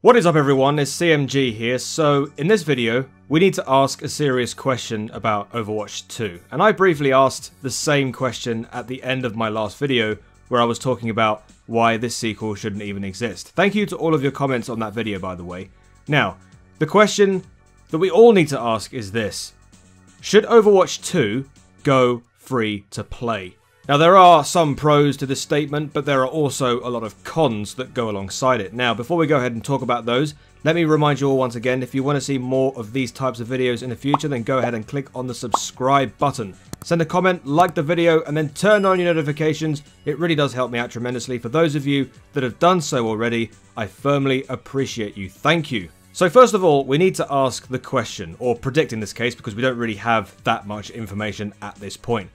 What is up everyone, it's CMG here. So in this video, we need to ask a serious question about Overwatch 2. And I briefly asked the same question at the end of my last video, where I was talking about why this sequel shouldn't even exist. Thank you to all of your comments on that video, by the way. Now, the question that we all need to ask is this. Should Overwatch 2 go free to play? Now, there are some pros to this statement, but there are also a lot of cons that go alongside it. Now, before we go ahead and talk about those, let me remind you all once again, if you want to see more of these types of videos in the future, then go ahead and click on the subscribe button. Send a comment, like the video, and then turn on your notifications. It really does help me out tremendously. For those of you that have done so already, I firmly appreciate you. Thank you. So first of all, we need to ask the question, or predict in this case, because we don't really have that much information at this point.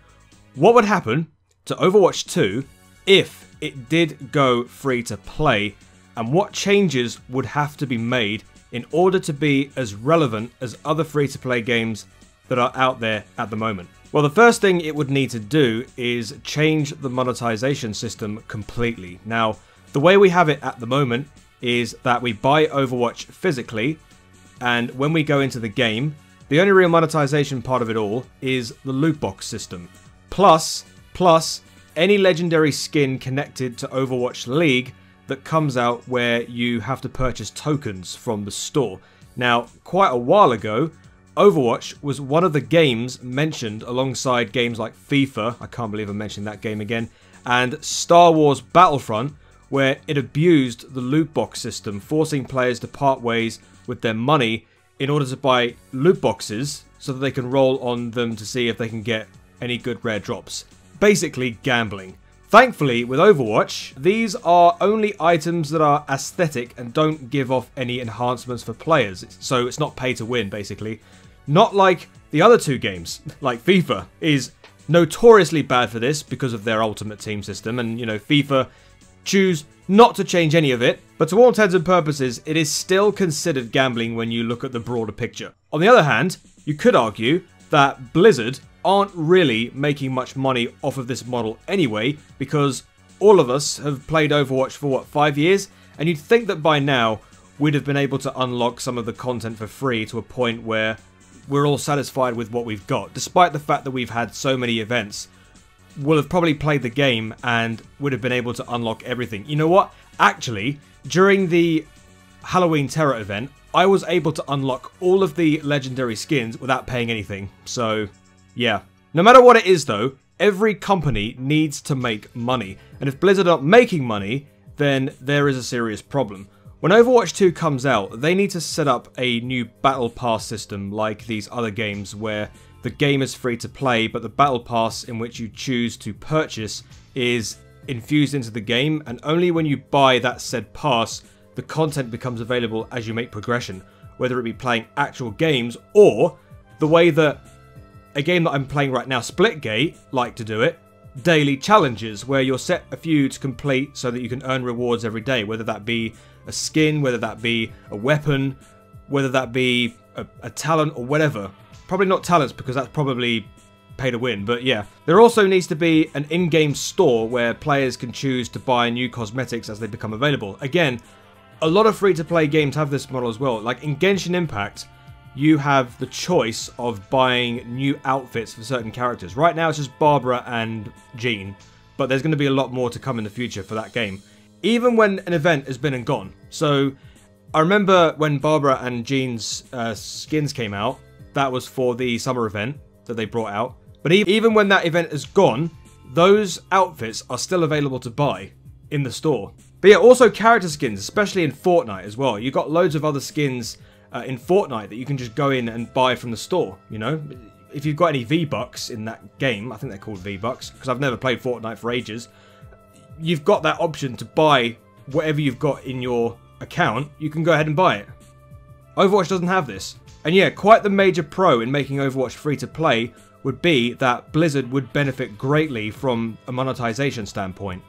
What would happen to Overwatch 2 if it did go free to play, and what changes would have to be made in order to be as relevant as other free to play games that are out there at the moment? Well, the first thing it would need to do is change the monetization system completely. Now, the way we have it at the moment is that we buy Overwatch physically, and when we go into the game, the only real monetization part of it all is the loot box system. Plus any legendary skin connected to Overwatch League that comes out where you have to purchase tokens from the store. Now, quite a while ago, Overwatch was one of the games mentioned alongside games like FIFA, I can't believe I mentioned that game again, and Star Wars Battlefront, where it abused the loot box system, forcing players to part ways with their money in order to buy loot boxes so that they can roll on them to see if they can get any good rare drops. Basically gambling. Thankfully, with Overwatch, these are only items that are aesthetic and don't give off any enhancements for players, so it's not pay to win, basically. Not like the other two games, like FIFA is notoriously bad for this because of their ultimate team system, and, you know, FIFA choose not to change any of it, but to all intents and purposes, it is still considered gambling when you look at the broader picture. On the other hand, you could argue that Blizzard aren't really making much money off of this model anyway, because all of us have played Overwatch for, what, 5 years? And you'd think that by now, we'd have been able to unlock some of the content for free to a point where we're all satisfied with what we've got. Despite the fact that we've had so many events, we'll have probably played the game and would have been able to unlock everything. You know what? Actually, during the Halloween Terror event, I was able to unlock all of the legendary skins without paying anything. So, yeah. No matter what it is though, every company needs to make money. And if Blizzard aren't making money, then there is a serious problem. When Overwatch 2 comes out, they need to set up a new battle pass system like these other games where the game is free to play, but the battle pass in which you choose to purchase is infused into the game, and only when you buy that said pass, the content becomes available as you make progression, whether it be playing actual games or the way that a game that I'm playing right now, Splitgate, like to do it, daily challenges, where you're set a few to complete so that you can earn rewards every day, whether that be a skin, whether that be a weapon, whether that be a talent or whatever. Probably not talents, because that's probably pay to win, but yeah. There also needs to be an in-game store where players can choose to buy new cosmetics as they become available. Again, a lot of free-to-play games have this model as well. Like in Genshin Impact, you have the choice of buying new outfits for certain characters. Right now it's just Barbara and Jean, but there's going to be a lot more to come in the future for that game, even when an event has been and gone. So I remember when Barbara and Jean's skins came out, that was for the summer event that they brought out. But even when that event is gone, those outfits are still available to buy in the store. But yeah, also character skins, especially in Fortnite as well. You've got loads of other skins in Fortnite that you can just go in and buy from the store, you know? If you've got any V-Bucks in that game, I think they're called V-Bucks, because I've never played Fortnite for ages, you've got that option to buy whatever you've got in your account, you can go ahead and buy it. Overwatch doesn't have this. And yeah, quite the major pro in making Overwatch free to play would be that Blizzard would benefit greatly from a monetization standpoint.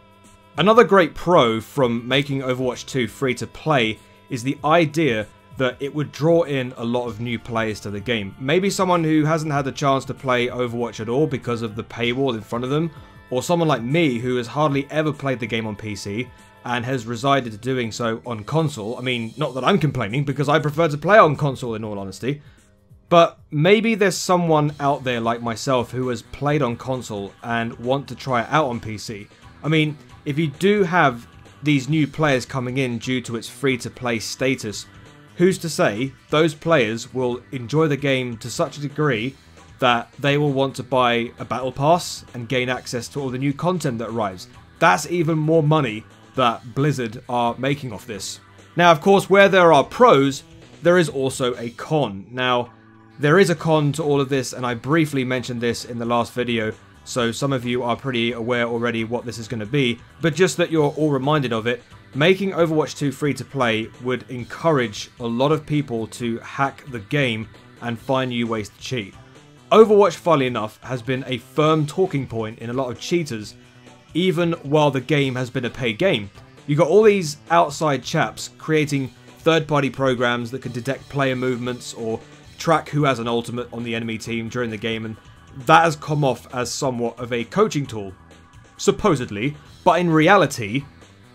Another great pro from making Overwatch 2 free to play is the idea that it would draw in a lot of new players to the game. Maybe someone who hasn't had the chance to play Overwatch at all because of the paywall in front of them, or someone like me who has hardly ever played the game on PC, and has resided doing so on console. I mean, not that I'm complaining, because I prefer to play on console in all honesty. But maybe there's someone out there like myself who has played on console and want to try it out on PC. I mean, if you do have these new players coming in due to its free-to-play status, who's to say those players will enjoy the game to such a degree that they will want to buy a battle pass and gain access to all the new content that arrives? That's even more money that Blizzard are making off this. Now, of course, where there are pros, there is also a con. Now, there is a con to all of this, and I briefly mentioned this in the last video, so some of you are pretty aware already what this is going to be, but just that you're all reminded of it, making Overwatch 2 free to play would encourage a lot of people to hack the game and find new ways to cheat. Overwatch, funnily enough, has been a firm talking point in a lot of cheaters, even while the game has been a paid game. You got all these outside chaps creating third-party programs that can detect player movements or track who has an ultimate on the enemy team during the game, and that has come off as somewhat of a coaching tool, supposedly, but in reality,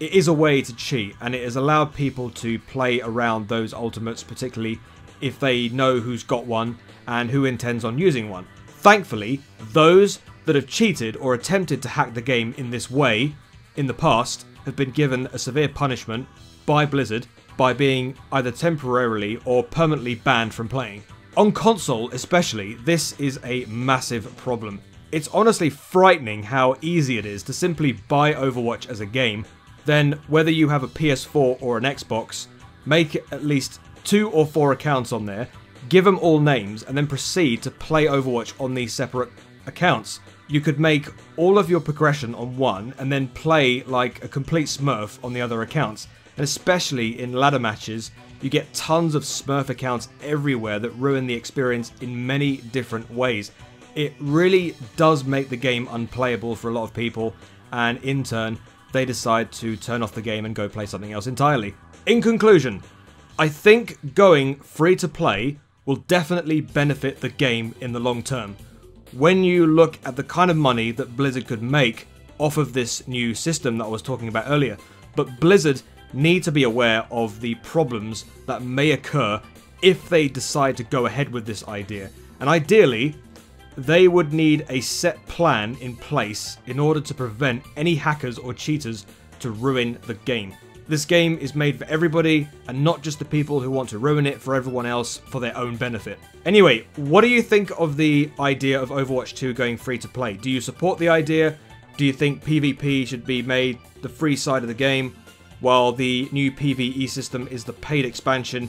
it is a way to cheat, and it has allowed people to play around those ultimates, particularly if they know who's got one and who intends on using one. Thankfully, those that have cheated or attempted to hack the game in this way in the past have been given a severe punishment by Blizzard by being either temporarily or permanently banned from playing. On console especially, this is a massive problem. It's honestly frightening how easy it is to simply buy Overwatch as a game, then whether you have a PS4 or an Xbox, make at least 2 or 4 accounts on there, give them all names, and then proceed to play Overwatch on these separate accounts. You could make all of your progression on one and then play like a complete smurf on the other accounts. And especially in ladder matches, you get tons of smurf accounts everywhere that ruin the experience in many different ways. It really does make the game unplayable for a lot of people, and in turn, they decide to turn off the game and go play something else entirely. In conclusion, I think going free to play will definitely benefit the game in the long term. When you look at the kind of money that Blizzard could make off of this new system that I was talking about earlier, but Blizzard need to be aware of the problems that may occur if they decide to go ahead with this idea. And ideally, they would need a set plan in place in order to prevent any hackers or cheaters to ruin the game. This game is made for everybody, and not just the people who want to ruin it for everyone else for their own benefit. Anyway, what do you think of the idea of Overwatch 2 going free to play? Do you support the idea? Do you think PvP should be made the free side of the game, while the new PvE system is the paid expansion?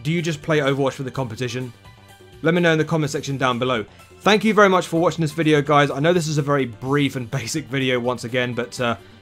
Do you just play Overwatch for the competition? Let me know in the comment section down below. Thank you very much for watching this video, guys. I know this is a very brief and basic video once again, but,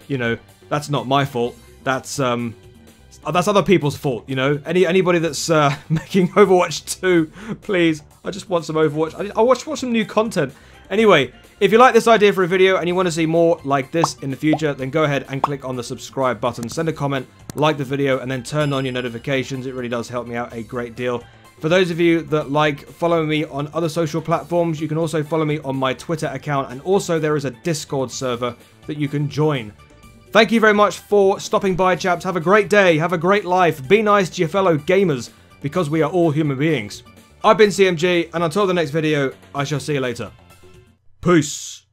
you know, that's not my fault. That's other people's fault, you know? Anybody that's making Overwatch 2, please, I just want some Overwatch. I watch some new content. Anyway, if you like this idea for a video and you want to see more like this in the future, then go ahead and click on the subscribe button, send a comment, like the video, and then turn on your notifications. It really does help me out a great deal. For those of you that like following me on other social platforms, you can also follow me on my Twitter account, and also there is a Discord server that you can join. Thank you very much for stopping by, chaps. Have a great day, have a great life, be nice to your fellow gamers, because we are all human beings. I've been CMG, and until the next video, I shall see you later. Peace.